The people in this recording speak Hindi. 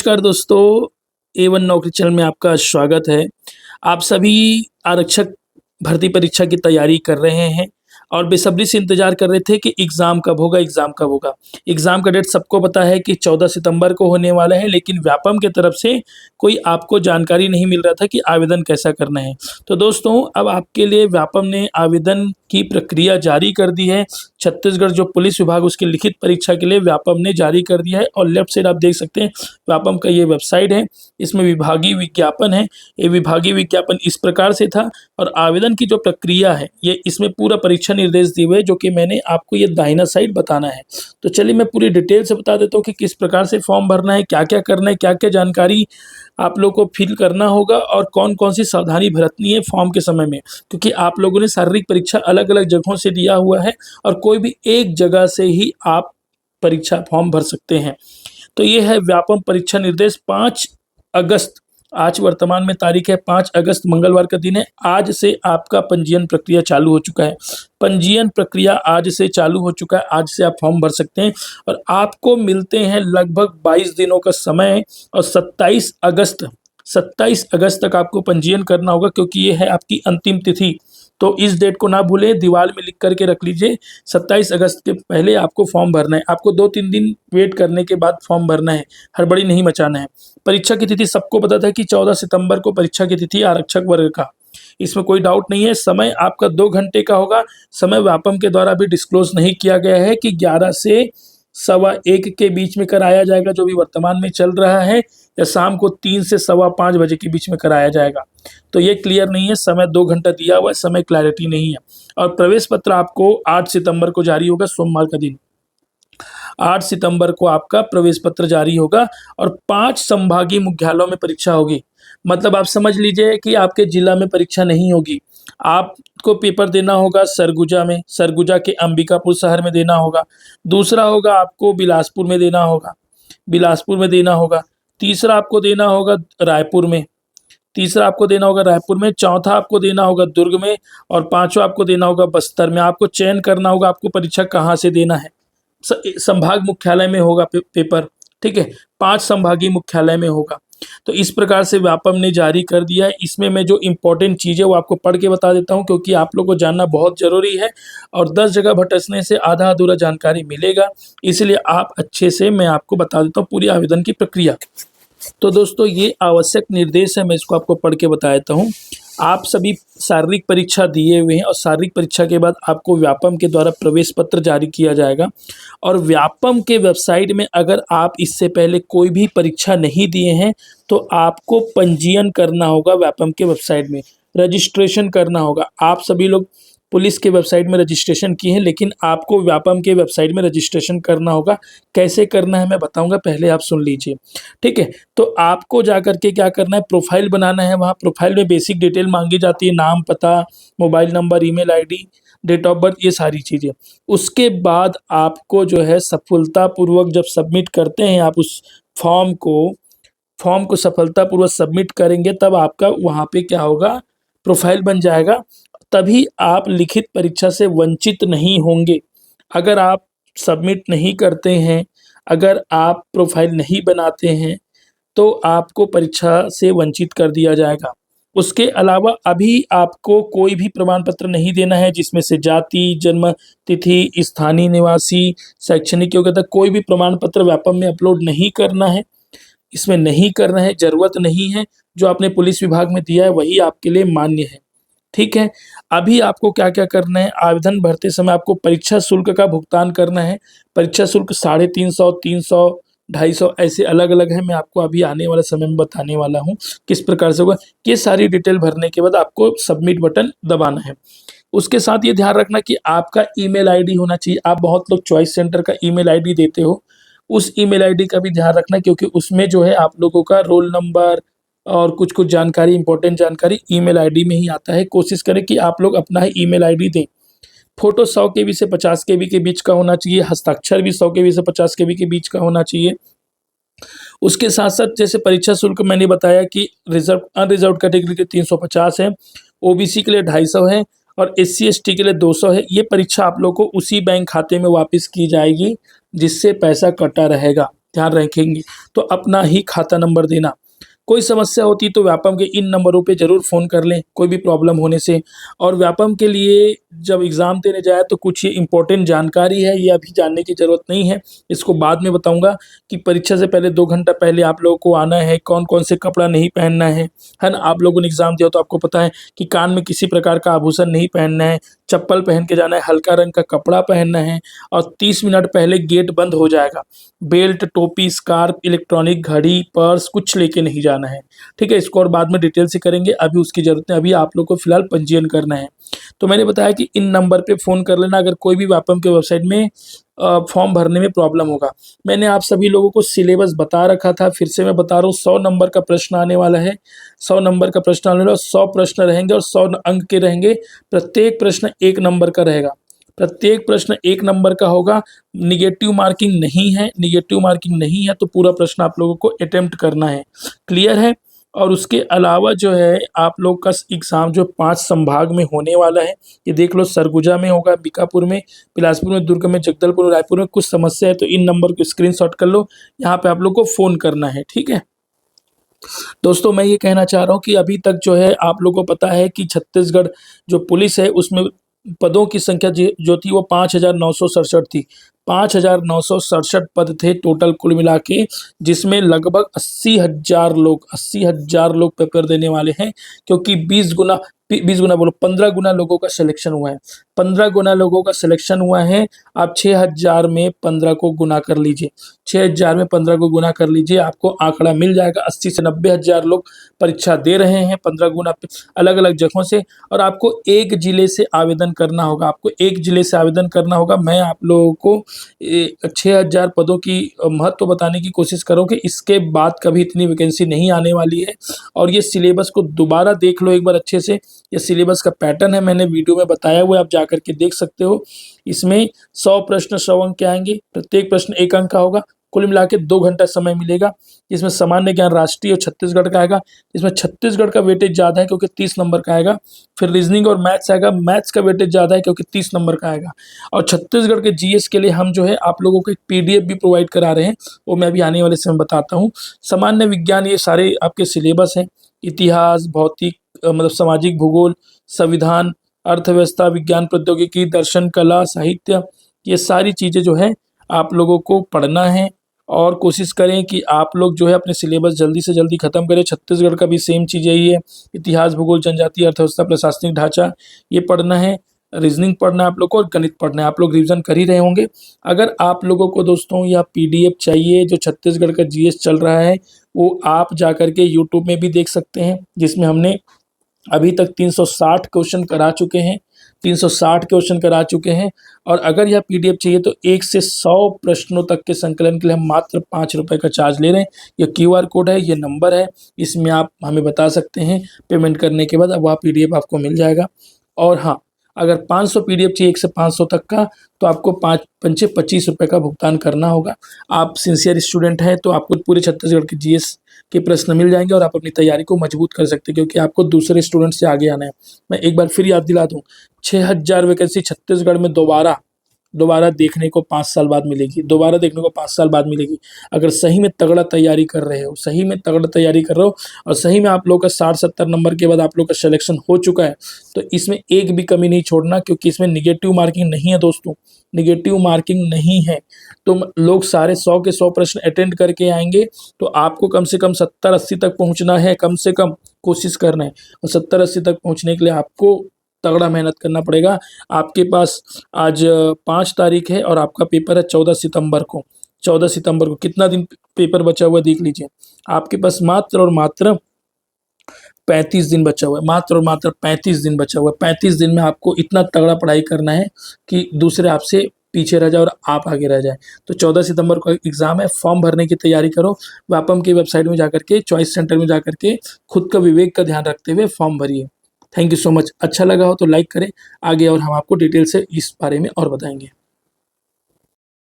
नमस्कार दोस्तों, A1 नौकरी चैनल में आपका स्वागत है। आप सभी आरक्षक भर्ती परीक्षा की तैयारी कर रहे हैं और बेसब्री से इंतज़ार कर रहे थे कि एग्ज़ाम कब होगा, एग्ज़ाम कब होगा। एग्ज़ाम का डेट सबको पता है कि 14 सितंबर को होने वाला है, लेकिन व्यापम की तरफ से कोई आपको जानकारी नहीं मिल रहा था कि आवेदन कैसा करना है। तो दोस्तों, अब आपके लिए व्यापम ने आवेदन की प्रक्रिया जारी कर दी है। छत्तीसगढ़ जो पुलिस विभाग उसकी लिखित परीक्षा के लिए व्यापम ने जारी कर दिया है और लेफ्ट साइड आप देख सकते हैं व्यापम का ये वेबसाइट है। इसमें विभागीय विज्ञापन है। ये विभागीय विज्ञापन इस प्रकार से था और आवेदन की जो प्रक्रिया है ये इसमें पूरा परीक्षा निर्देश दिए हुए, जो कि मैंने आपको ये दाहिना साइड बताना है। तो चलिए मैं पूरी डिटेल से बता देता हूँ कि किस प्रकार से फॉर्म भरना है, क्या क्या करना है, क्या क्या जानकारी आप लोग को फिल करना होगा और कौन कौन सी सावधानी बरतनी है फॉर्म के समय में, क्योंकि आप लोगों ने शारीरिक परीक्षा अलग अलग जगहों से दिया हुआ है और कोई भी एक जगह से ही आप परीक्षा फॉर्म भर सकते हैं। तो ये है व्यापम परीक्षा निर्देश 5 अगस्त। आज वर्तमान में तारीख है 5 अगस्त, मंगलवार का दिन है। आज से आपका पंजीयन प्रक्रिया चालू हो चुका है। पंजीयन प्रक्रिया आज से चालू हो चुका है। आज से आप फॉर्म भर सकते हैं और आपको मिलते हैं लगभग 22 दिनों का समय और 27 अगस्त तक आपको पंजीयन करना होगा, क्योंकि ये है आपकी अंतिम तिथि। तो इस डेट को ना भूलें, दीवार में लिख करके रख लीजिए। 27 अगस्त के पहले आपको फॉर्म भरना है। आपको 2-3 दिन वेट करने के बाद फॉर्म भरना है, हड़बड़ी नहीं मचाना है। परीक्षा की तिथि सबको पता था कि 14 सितंबर को परीक्षा की तिथि आरक्षक वर्ग का, इसमें कोई डाउट नहीं है। समय आपका 2 घंटे का होगा। समय व्यापम के द्वारा भी डिस्क्लोज नहीं किया गया है कि 11 से सवा 1 के बीच में कराया जाएगा, जो भी वर्तमान में चल रहा है, या शाम को 3 से सवा 5 बजे के बीच में कराया जाएगा। तो ये क्लियर नहीं है। समय 2 घंटा दिया हुआ है, समय क्लैरिटी नहीं है। और प्रवेश पत्र आपको 8 सितंबर को जारी होगा, सोमवार का दिन। 8 सितंबर को आपका प्रवेश पत्र जारी होगा और 5 संभागीय मुख्यालयों में परीक्षा होगी। मतलब आप समझ लीजिए कि आपके जिला में परीक्षा नहीं होगी। आपको पेपर देना होगा सरगुजा में, सरगुजा के अंबिकापुर शहर में देना होगा। दूसरा होगा आपको बिलासपुर में देना होगा, बिलासपुर में देना होगा। तीसरा आपको देना होगा रायपुर में, तीसरा आपको देना होगा रायपुर में। चौथा आपको देना होगा दुर्ग में और पांचवा आपको देना होगा बस्तर में। आपको चयन करना होगा आपको परीक्षा कहाँ से देना है। संभाग मुख्यालय में होगा पेपर, ठीक है। 5 संभागीय मुख्यालय में होगा। तो इस प्रकार से व्यापम ने जारी कर दिया है। इसमें मैं जो इम्पोर्टेंट चीज़ है वो आपको पढ़ के बता देता हूँ, क्योंकि आप लोग को जानना बहुत ज़रूरी है और 10 जगह भटकने से आधा अधूरा जानकारी मिलेगा। इसलिए आप अच्छे से मैं आपको बता देता हूँ पूरी आवेदन की प्रक्रिया। तो दोस्तों, ये आवश्यक निर्देश है, मैं इसको आपको पढ़ के बता देता हूँ। आप सभी शारीरिक परीक्षा दिए हुए हैं और शारीरिक परीक्षा के बाद आपको व्यापम के द्वारा प्रवेश पत्र जारी किया जाएगा। और व्यापम के वेबसाइट में अगर आप इससे पहले कोई भी परीक्षा नहीं दिए हैं तो आपको पंजीयन करना होगा। व्यापम के वेबसाइट में रजिस्ट्रेशन करना होगा। आप सभी लोग पुलिस के वेबसाइट में रजिस्ट्रेशन किए हैं, लेकिन आपको व्यापम के वेबसाइट में रजिस्ट्रेशन करना होगा। कैसे करना है मैं बताऊंगा, पहले आप सुन लीजिए, ठीक है। तो आपको जा करके क्या करना है, प्रोफाइल बनाना है। वहाँ प्रोफाइल में बेसिक डिटेल मांगी जाती है, नाम, पता, mobile number, email ID, date of birth, ये सारी चीज़ें। उसके बाद आपको जो है सफलतापूर्वक जब सबमिट करते हैं आप उस फॉर्म को सफलतापूर्वक सबमिट करेंगे, तब आपका वहाँ पे क्या होगा, प्रोफाइल बन जाएगा। तभी आप लिखित परीक्षा से वंचित नहीं होंगे। अगर आप सबमिट नहीं करते हैं, अगर आप प्रोफाइल नहीं बनाते हैं, तो आपको परीक्षा से वंचित कर दिया जाएगा। उसके अलावा अभी आपको कोई भी प्रमाण पत्र नहीं देना है, जिसमें से जाति, जन्म तिथि, स्थानीय निवासी, शैक्षणिक योग्यता, कोई भी प्रमाण पत्र व्यापम में अपलोड नहीं करना है। इसमें नहीं करना है, जरूरत नहीं है। जो आपने पुलिस विभाग में दिया है वही आपके लिए मान्य है, ठीक है। अभी आपको क्या क्या करना है, आवेदन भरते समय आपको परीक्षा शुल्क का भुगतान करना है। परीक्षा शुल्क 350, 300, 250 ऐसे अलग अलग है। मैं आपको अभी आने वाले समय में बताने वाला हूँ किस प्रकार से होगा। ये सारी डिटेल भरने के बाद आपको सबमिट बटन दबाना है। उसके साथ ये ध्यान रखना कि आपका ईमेल आईडी होना चाहिए। आप बहुत लोग चॉइस सेंटर का ईमेल आईडी देते हो, उस ईमेल आईडी का भी ध्यान रखना, क्योंकि उसमें जो है आप लोगों का रोल नंबर और कुछ कुछ जानकारी, इंपॉर्टेंट जानकारी ईमेल आईडी में ही आता है। कोशिश करें कि आप लोग अपना ही ईमेल आईडी दें। फोटो 100 KB से 50 KB के बीच का होना चाहिए। हस्ताक्षर भी 100 KB से 50 KB के बीच का होना चाहिए। उसके साथ साथ जैसे परीक्षा शुल्क मैंने बताया कि अनरिजर्व कैटेगरी के 350 है, ओबीसी के लिए 250 है और SC ST के लिए 200 है। ये परीक्षा आप लोग को उसी बैंक खाते में वापस की जाएगी जिससे पैसा कटा रहेगा, ध्यान रखेंगे तो अपना ही खाता नंबर देना। कोई समस्या होती तो व्यापम के इन नंबरों पे ज़रूर फ़ोन कर लें कोई भी प्रॉब्लम होने से। और व्यापम के लिए जब एग्ज़ाम देने जाए तो कुछ ये इम्पोर्टेंट जानकारी है, ये अभी जानने की ज़रूरत नहीं है, इसको बाद में बताऊँगा कि परीक्षा से पहले 2 घंटा पहले आप लोगों को आना है, कौन-कौन से कपड़ा नहीं पहनना है ना? आप लोगों ने एग्ज़ाम दिया तो आपको पता है कि कान में किसी प्रकार का आभूषण नहीं पहनना है, चप्पल पहन के जाना है, हल्का रंग का कपड़ा पहनना है और 30 मिनट पहले गेट बंद हो जाएगा। बेल्ट, टोपी, स्कार्फ, इलेक्ट्रॉनिक घड़ी, पर्स कुछ लेके नहीं जाना है, ठीक है? इसको और बाद में डिटेल से करेंगे, अभी उसकी ज़रूरत नहीं, अभी आप लोग को फिलहाल पंजीयन करना है। तो मैंने बताया कि इन नंबर पे फ़ोन कर लेना अगर कोई भी व्यापम के वेबसाइट में फॉर्म भरने में प्रॉब्लम होगा। मैंने आप सभी लोगों को सिलेबस बता रखा था, फिर से मैं बता रहा हूँ 100 नंबर का प्रश्न आने वाला है, 100 नंबर का प्रश्न आने वाला है, 100 प्रश्न रहेंगे और 100 अंक के रहेंगे। प्रत्येक प्रश्न 1 नंबर का रहेगा, प्रत्येक प्रश्न 1 नंबर का होगा। नेगेटिव मार्किंग नहीं है, नेगेटिव मार्किंग नहीं है तो पूरा प्रश्न आप लोगों को अटेम्प्ट करना है, क्लियर है? और उसके अलावा जो है आप लोग का एग्ज़ाम जो 5 संभाग में होने वाला है, ये देख लो सरगुजा में होगा, बीकापुर में, बिलासपुर में, दुर्ग में, जगदलपुर, रायपुर में। कुछ समस्या है तो इन नंबर को स्क्रीनशॉट कर लो, यहाँ पे आप लोग को फ़ोन करना है, ठीक है? दोस्तों मैं ये कहना चाह रहा हूँ कि अभी तक जो है आप लोगों को पता है कि छत्तीसगढ़ जो पुलिस है उसमें पदों की संख्या जो थी वो 5,967 थी। 5,967 पद थे टोटल कुल मिला के, जिसमें लगभग 80,000 लोग पेपर देने वाले हैं, क्योंकि 20 गुना बोलो 15 गुना लोगों का सिलेक्शन हुआ है। 15 गुना लोगों का सिलेक्शन हुआ है। आप 6,000 में 15 को गुना कर लीजिए, 6,000 में 15 को गुना कर लीजिए, आपको आंकड़ा मिल जाएगा। 80 से 90,000 लोग परीक्षा दे रहे हैं 15 गुना अलग अलग जगहों से। और आपको एक जिले से आवेदन करना होगा, आपको एक जिले से आवेदन करना होगा। मैं आप लोगों को 6,000 पदों की महत्व बताने की कोशिश करूँ कि इसके बाद कभी इतनी वैकेंसी नहीं आने वाली है। और ये सिलेबस को दोबारा देख लो एक बार अच्छे से, ये सिलेबस का पैटर्न है, मैंने वीडियो में बताया हुआ है, आप जाकर के देख सकते हो। इसमें 100 प्रश्न 100 अंक के आएंगे, प्रत्येक प्रश्न 1 अंक का होगा। कुल मिला के 2 घंटा समय मिलेगा। इसमें सामान्य ज्ञान राष्ट्रीय और छत्तीसगढ़ का आएगा, इसमें छत्तीसगढ़ का वेटेज ज़्यादा है क्योंकि 30 नंबर का आएगा। फिर रीजनिंग और मैथ्स आएगा, मैथ्स का वेटेज ज़्यादा है क्योंकि 30 नंबर का आएगा। और छत्तीसगढ़ के जीएस के लिए हम जो है आप लोगों को एक पीडीएफ भी प्रोवाइड करा रहे हैं, वो मैं अभी आने वाले समय बताता हूँ। सामान्य विज्ञान ये सारे आपके सिलेबस हैं, इतिहास, भौतिक मतलब सामाजिक भूगोल, संविधान, अर्थव्यवस्था, विज्ञान प्रौद्योगिकी, दर्शन, कला, साहित्य, ये सारी चीज़ें जो है आप लोगों को पढ़ना है। और कोशिश करें कि आप लोग जो है अपने सिलेबस जल्दी से जल्दी ख़त्म करें। छत्तीसगढ़ का भी सेम चीज़ यही है, इतिहास, भूगोल, जनजाति, अर्थव्यवस्था, प्रशासनिक ढांचा, ये पढ़ना है। रीजनिंग पढ़ना है आप लोग को और गणित पढ़ना है। आप लोग रिवीजन कर ही रहे होंगे। अगर आप लोगों को दोस्तों यह पीडीएफ चाहिए जो छत्तीसगढ़ का जीएस चल रहा है, वो आप जाकर के यूट्यूब में भी देख सकते हैं, जिसमें हमने अभी तक 360 क्वेश्चन करा चुके हैं, 360 क्वेश्चन करा चुके हैं। और अगर यह पीडीएफ चाहिए तो 1 से 100 प्रश्नों तक के संकलन के लिए हम मात्र 5 रुपये का चार्ज ले रहे हैं। यह क्यूआर कोड है, ये नंबर है, इसमें आप हमें बता सकते हैं। पेमेंट करने के बाद अब वह पीडीएफ आपको मिल जाएगा। और हाँ, अगर 500 पीडीएफ चाहिए 1 से 500 तक का, तो आपको 5 पंचे 25 रुपये का भुगतान करना होगा। आप सिंसियर स्टूडेंट हैं तो आपको पूरे छत्तीसगढ़ के जीएस के प्रश्न मिल जाएंगे और आप अपनी तैयारी को मजबूत कर सकते हैं, क्योंकि आपको दूसरे स्टूडेंट से आगे आना है। मैं एक बार फिर याद दिला दूं, 6,000 वैकेंसी छत्तीसगढ़ में दोबारा देखने को 5 साल बाद मिलेगी, दोबारा देखने को 5 साल बाद मिलेगी। अगर सही में तगड़ा तैयारी कर रहे हो, सही में तगड़ा तैयारी कर रहे हो और सही में आप लोग का 60-70 नंबर के बाद आप लोग का सिलेक्शन हो चुका है, तो इसमें एक भी कमी नहीं छोड़ना, क्योंकि इसमें निगेटिव मार्किंग नहीं है दोस्तों, निगेटिव मार्किंग नहीं है। तुम लोग सारे 100 के 100 प्रश्न अटेंड करके आएंगे तो आपको कम से कम 70-80 तक पहुंचना है, कम से कम कोशिश करना है। और 70-80 तक पहुंचने के लिए आपको तगड़ा मेहनत करना पड़ेगा। आपके पास आज 5 तारीख है और आपका पेपर है 14 सितंबर को। 14 सितंबर को कितना दिन पेपर बचा हुआ है देख लीजिए। आपके पास मात्र और मात्र 35 दिन बचा हुआ है, मात्र और मात्र 35 दिन बचा हुआ है। 35 दिन में आपको इतना तगड़ा पढ़ाई करना है कि दूसरे आपसे पीछे रह जाए और आप आगे रह जाए। तो 14 सितंबर को एग्ज़ाम है, फॉर्म भरने की तैयारी करो। व्यापम की वेबसाइट में जाकर के, चॉइस सेंटर में जाकर के खुद का विवेक का ध्यान रखते हुए फॉर्म भरिए। Thank you so much. अच्छा लगा हो तो लाइक करें आगे, और हम आपको डिटेल से इस बारे में और बताएंगे।